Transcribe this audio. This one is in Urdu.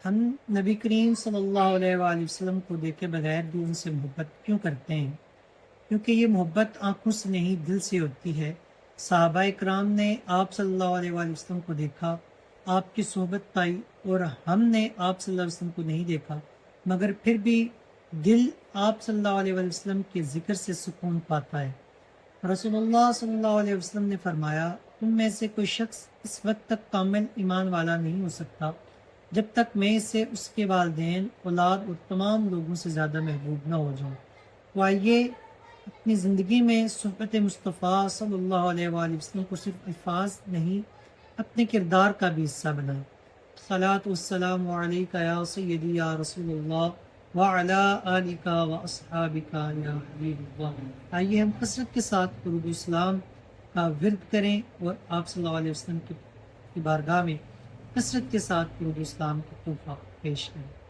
ہم نبی کریم صلی اللہ علیہ وآلہ وسلم کو دیکھے بغیر بھی ان سے محبت کیوں کرتے ہیں؟ کیونکہ یہ محبت آنکھوں سے نہیں دل سے ہوتی ہے۔ صحابہ کرام نے آپ صلی اللہ علیہ وآلہ وسلم کو دیکھا، آپ کی صحبت پائی، اور ہم نے آپ صلی اللہ علیہ وسلم کو نہیں دیکھا، مگر پھر بھی دل آپ صلی اللہ علیہ وآلہ وسلم کے ذکر سے سکون پاتا ہے۔ رسول اللہ صلی اللہ علیہ وسلم نے فرمایا، تم میں سے کوئی شخص اس وقت تک کامل ایمان والا نہیں ہو سکتا جب تک میں اسے اس کے والدین، اولاد اور تمام لوگوں سے زیادہ محبوب نہ ہو جاؤں۔ تو آئیے اپنی زندگی میں صحبت مصطفیٰ صلی اللہ علیہ وآلہ وسلم کو صرف الفاظ نہیں، اپنے کردار کا بھی حصہ بنائیں۔ صلاۃ والسلام علیکہ یا سیدی یا رسول اللہ وعلی آلک و اصحابک یا حبیب اللہ۔ آئیے ہم کثرت کے ساتھ درود اسلام کا ورد کریں اور آپ صلی اللہ علیہ وسلم کی بارگاہ میں کثرت کے ساتھ درود اسلام کا تحفہ پیش کریں۔